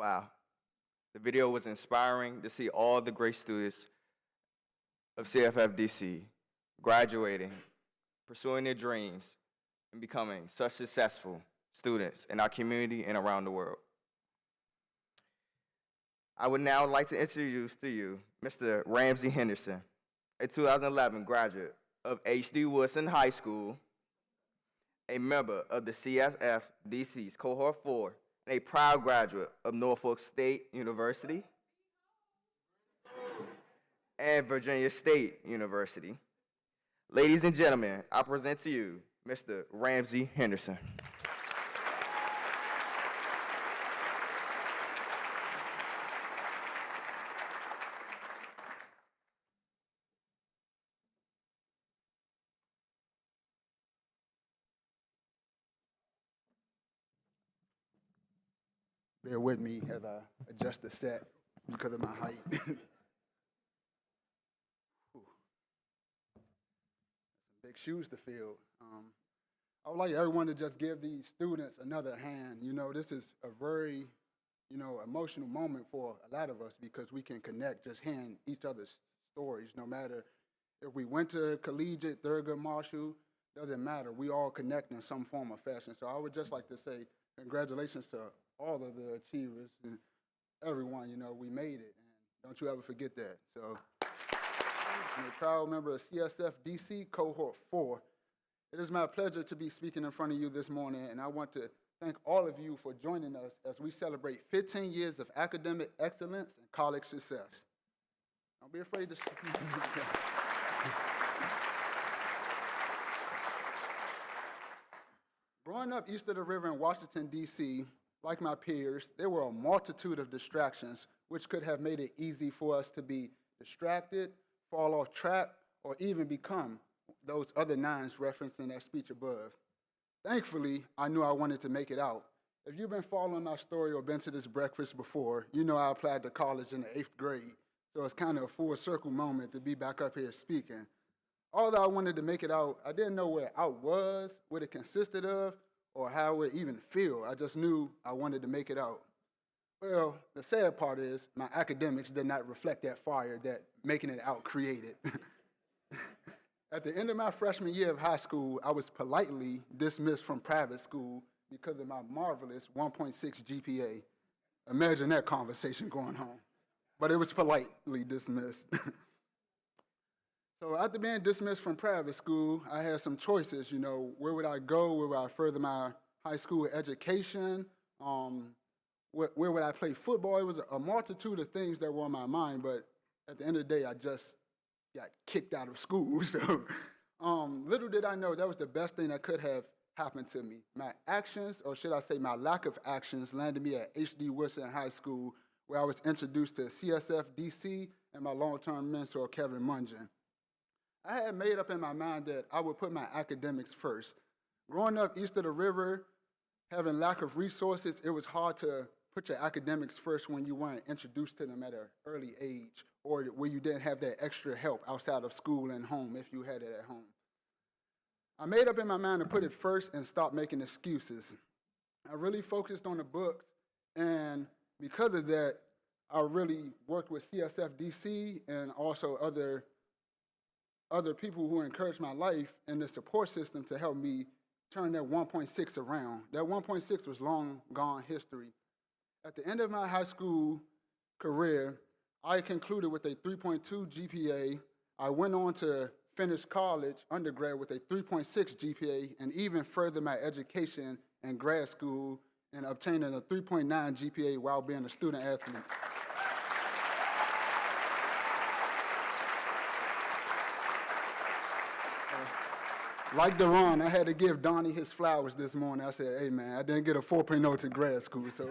Wow. The video was inspiring to see all the great students of CSF-DC graduating, pursuing their dreams, and becoming such successful students in our community and around the world. I would now like to introduce to you Mr. Ramsey Henderson, a 2011 graduate of H.D. Woodson High School, a member of the CSF-DC's Cohort 4, and a proud graduate of Norfolk State University and Virginia State University. Ladies and gentlemen, I present to you Mr. Ramsey Henderson. Bear with me as I adjust the set because of my height. Some big shoes to fill. I would like everyone to just give these students another hand. You know, this is a very, emotional moment for a lot of us because we can connect just hearing each other's stories. No matter if we went to collegiate, Thurgood Marshall, doesn't matter. We all connect in some form or fashion. So I would just like to say congratulations to all of the achievers and everyone, we made it. And don't you ever forget that. So I'm a proud member of CSF-DC Cohort 4. It is my pleasure to be speaking in front of you this morning, and I want to thank all of you for joining us as we celebrate 15 years of academic excellence and college success. Don't be afraid to speak. Growing up east of the river in Washington, D.C., like my peers, there were a multitude of distractions which could have made it easy for us to be distracted, fall off track, or even become those other nines referenced in that speech above. Thankfully, I knew I wanted to make it out. If you've been following my story or been to this breakfast before, you know I applied to college in the 8th grade, so it's kind of a full circle moment to be back up here speaking. Although I wanted to make it out, I didn't know where out was, what it consisted of, or how it would even feel. I just knew I wanted to make it out. Well, the sad part is my academics did not reflect that fire that making it out created. At the end of my freshman year of high school, I was politely dismissed from private school because of my marvelous 1.6 GPA. Imagine that conversation going on. But it was politely dismissed. So after being dismissed from private school, I had some choices, where would I go? Where would I further my high school education? Where would I play football? It was a multitude of things that were on my mind, but at the end of the day, I just got kicked out of school. So little did I know that was the best thing that could have happened to me. My actions, or should I say my lack of actions, landed me at H.D. Woodson High School, where I was introduced to CSF-DC and my long-term mentor, Kevin Mungin. I had made up in my mind that I would put my academics first. Growing up east of the river, having lack of resources, it was hard to put your academics first when you weren't introduced to them at an early age or where you didn't have that extra help outside of school and home if you had it at home. I made up in my mind to put it first and stop making excuses. I really focused on the books, and because of that, I really worked with CSF-DC and also other people who encouraged my life and the support system to help me turn that 1.6 around. That 1.6 was long gone history. At the end of my high school career, I concluded with a 3.2 GPA. I went on to finish college, undergrad, with a 3.6 GPA, and even further my education in grad school and obtaining a 3.9 GPA while being a student athlete. Like Deron, I had to give Donnie his flowers this morning. I said, hey, man, I didn't get a 4.0 to grad school, so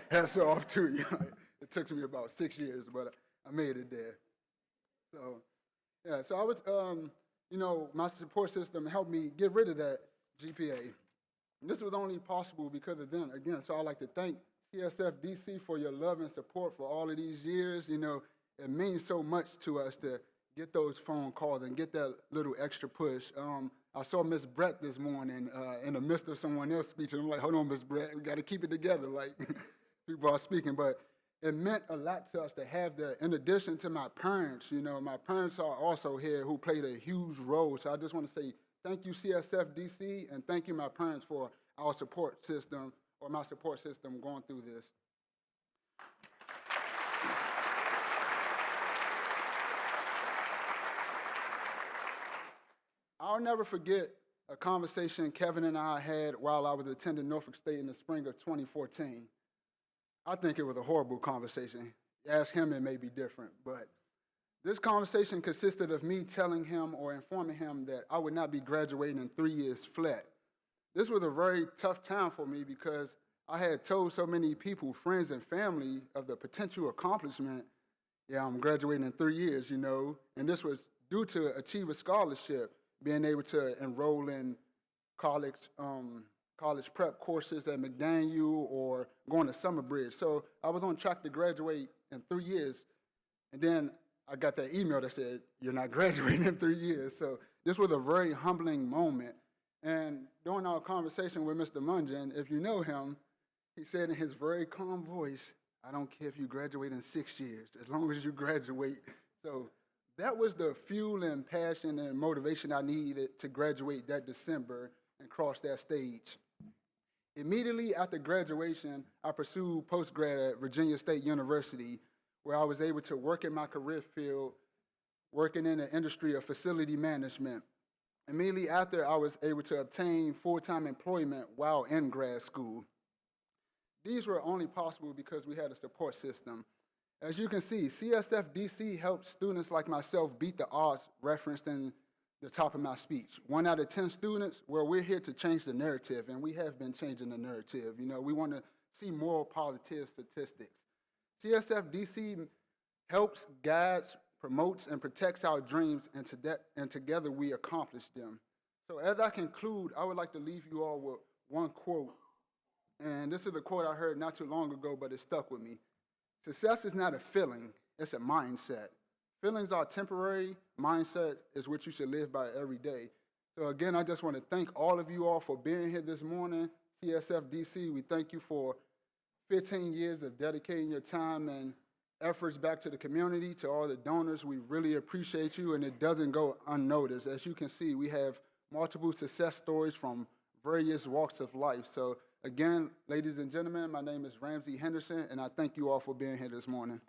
hats off to you. It took me about 6 years, but I made it there. So, yeah, so I was, my support system helped me get rid of that GPA. And this was only possible because of them. Again, so I'd like to thank CSF-DC for your love and support for all of these years. It means so much to us to get those phone calls and get that little extra push. I saw Miss Brett this morning in the midst of someone else's speech, and I'm like, hold on, Miss Brett, we got to keep it together. Like, people are speaking, but it meant a lot to us to have that. In addition to my parents, my parents are also here who played a huge role. So I just want to say thank you, CSF-DC, and thank you, my parents, for our support system, or my support system going through this. I'll never forget a conversation Kevin and I had while I was attending Norfolk State in the spring of 2014. I think it was a horrible conversation. Ask him, it may be different. But this conversation consisted of me telling him or informing him that I would not be graduating in 3 years flat. This was a very tough time for me because I had told so many people, friends and family, of the potential accomplishment. Yeah, I'm graduating in 3 years, and this was due to achieve a scholarship, being able to enroll in college prep courses at McDaniel or going to Summer Bridge. So I was on track to graduate in 3 years, and then I got that email that said, you're not graduating in 3 years. So this was a very humbling moment. And during our conversation with Mr. Munjan, if you know him, he said in his very calm voice, I don't care if you graduate in 6 years, as long as you graduate. So that was the fuel and passion and motivation I needed to graduate that December and cross that stage. Immediately after graduation, I pursued post-grad at Virginia State University, where I was able to work in my career field, working in the industry of facility management. Immediately after, I was able to obtain full-time employment while in grad school. These were only possible because we had a support system. As you can see, CSF-DC helps students like myself beat the odds referenced in the top of my speech. 1 out of 10 students, well, we're here to change the narrative, and we have been changing the narrative. We want to see more positive statistics. CSF-DC helps, guides, promotes, and protects our dreams, and together we accomplish them. So as I conclude, I would like to leave you all with one quote. And this is a quote I heard not too long ago, but it stuck with me. Success is not a feeling, it's a mindset. Feelings are temporary, mindset is what you should live by every day. So again, I just want to thank all of you all for being here this morning. CSF-DC, we thank you for 15 years of dedicating your time and efforts back to the community. To all the donors, we really appreciate you, and it doesn't go unnoticed. As you can see, we have multiple success stories from various walks of life. So again, ladies and gentlemen, my name is Ramsey Henderson, and I thank you all for being here this morning.